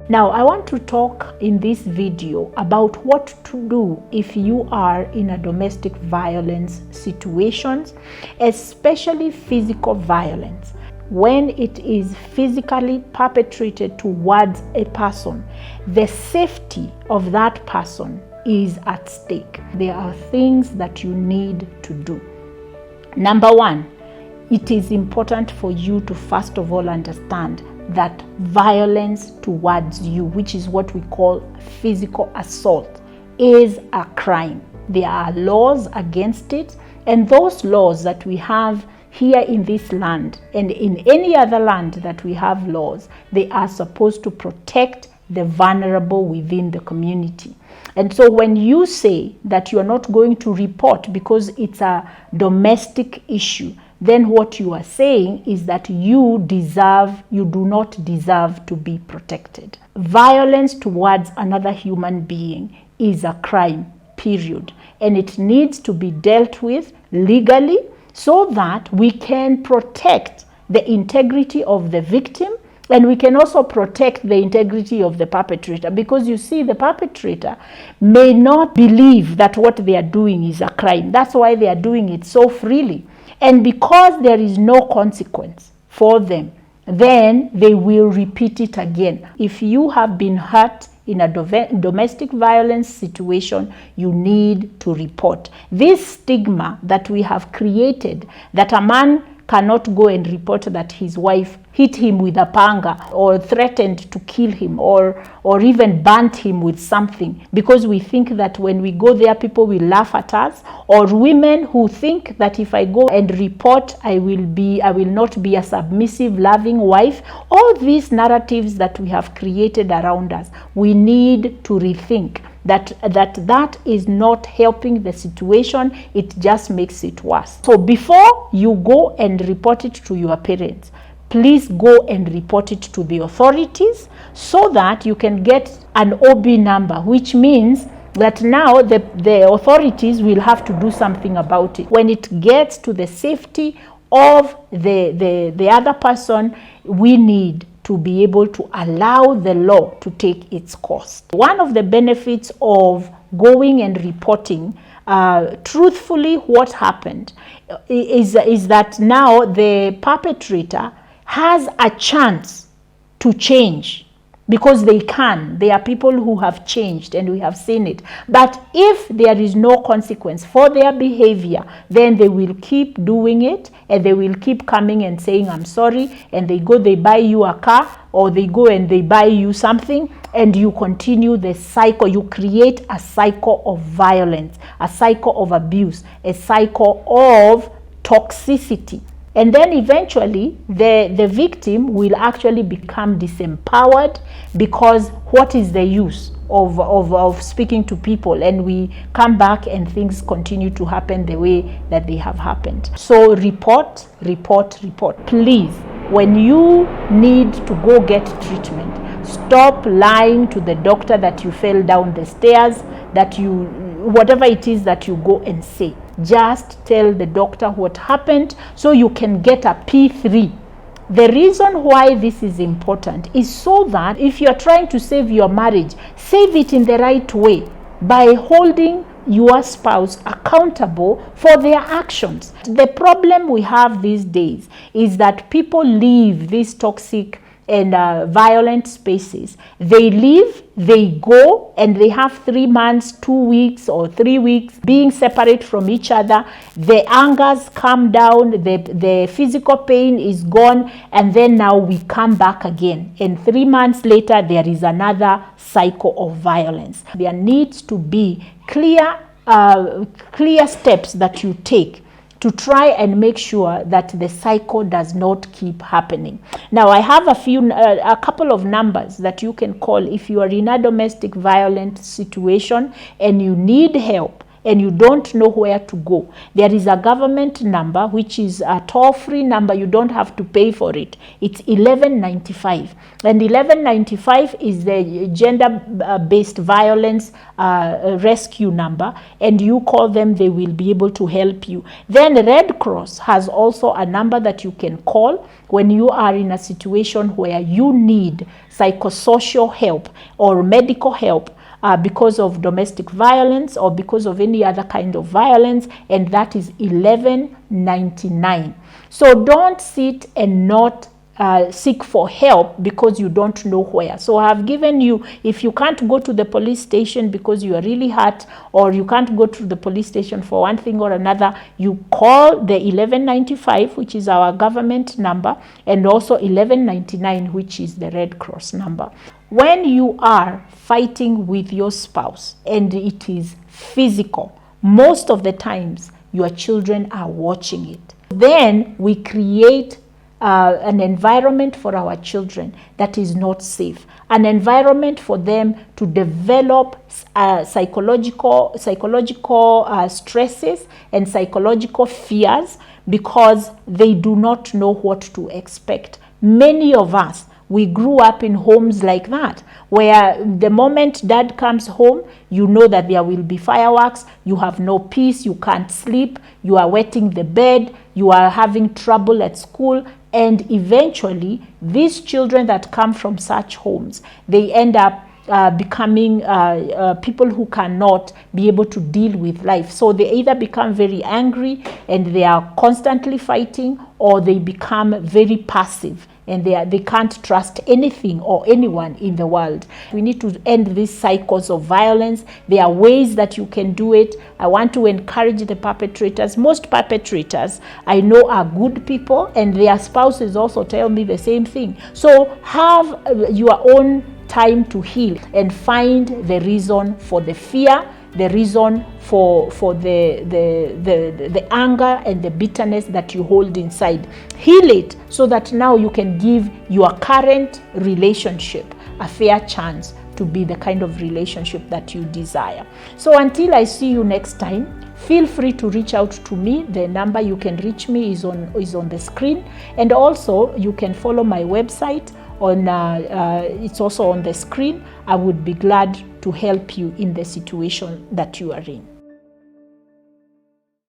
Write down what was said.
Now, I want to talk in this video about what to do if you are in a domestic violence situations, especially physical violence. When it is physically perpetrated towards a person, the safety of that person is at stake. There are things that you need to do. Number one, it is important for you to first of all understand that violence towards you, which is what we call physical assault, is a crime. There are laws against it, and those laws that we have here in this land and in any other land that we have laws, they are supposed to protect the vulnerable within the community. And so when you say that you are not going to report because it's a domestic issue, then what you are saying is that you do not deserve to be protected. Violence towards another human being is a crime, period. And it needs to be dealt with legally so that we can protect the integrity of the victim, and we can also protect the integrity of the perpetrator, because you see, the perpetrator may not believe that what they are doing is a crime. That's why they are doing it so freely. And because there is no consequence for them, then they will repeat it again. If you have been hurt in a domestic violence situation, you need to report. This stigma that we have created, that a man cannot go and report that his wife hit him with a panga or threatened to kill him or even burnt him with something, because we think that when we go there, people will laugh at us, or women who think that if I go and report, I will not be a submissive, loving wife. All these narratives that we have created around us, we need to rethink. That is not helping the situation. It just makes it worse. So before you go and report it to your parents, please go and report it to the authorities so that you can get an OB number, which means that now the authorities will have to do something about it. When it gets to the safety of the other person, we need to be able to allow the law to take its course. One of the benefits of going and reporting truthfully what happened is that now the perpetrator has a chance to change, because they can. There are people who have changed, and we have seen it. But if there is no consequence for their behavior, then they will keep doing it, and they will keep coming and saying, I'm sorry, and they buy you a car, or they go and they buy you something, and you continue the cycle. You create a cycle of violence, a cycle of abuse, a cycle of toxicity. And then eventually the victim will actually become disempowered, because what is the use of speaking to people, and we come back and things continue to happen the way that they have happened. So report. Please, when you need to go get treatment, stop lying to the doctor that you fell down the stairs, whatever it is that you go and say. Just tell the doctor what happened so you can get a P3. The reason why this is important is so that if you're trying to save your marriage, save it in the right way by holding your spouse accountable for their actions. The problem we have these days is that people leave these toxic and violent spaces. They leave, they go, and they have 3 months, 2 weeks, or 3 weeks being separate from each other. The angers come down, the physical pain is gone, and then now we come back again. And 3 months later, there is another cycle of violence. There needs to be clear steps that you take to try and make sure that the cycle does not keep happening. Now, I have a couple of numbers that you can call if you are in a domestic violence situation and you need help. and you don't know where to go, there is a government number which is a toll-free number. You don't have to pay for it. It's 1195, and 1195 is the gender-based violence rescue number, and you call them, they will be able to help you. Then Red Cross has also a number that you can call when you are in a situation where you need psychosocial help or medical help because of domestic violence or because of any other kind of violence, and that is 1199. So don't sit and not seek for help because you don't know where. So I have given you, if you can't go to the police station because you are really hurt, or you can't go to the police station for one thing or another, you call the 1195, which is our government number, and also 1199, which is the Red Cross number. When you are fighting with your spouse and it is physical, most of the times your children are watching it. Then we create an environment for our children that is not safe, an environment for them to develop psychological stresses and psychological fears because they do not know what to expect. Many of us, we grew up in homes like that, where the moment dad comes home, you know that there will be fireworks, you have no peace, you can't sleep, you are wetting the bed, you are having trouble at school, and eventually these children that come from such homes, they end up becoming people who cannot be able to deal with life. So they either become very angry and they are constantly fighting, or they become very passive and they can't trust anything or anyone in the world. We need to end these cycles of violence. There are ways that you can do it. I want to encourage the perpetrators. Most perpetrators I know are good people, and their spouses also tell me the same thing. So have your own time to heal and find the reason for the fear, the reason for the anger and the bitterness that you hold inside. Heal it so that now you can give your current relationship a fair chance to be the kind of relationship that you desire. So until I see you next time, feel free to reach out to me. The number you can reach me is on the screen, and also you can follow my website on it's also on the screen. I would be glad to help you in the situation that you are in.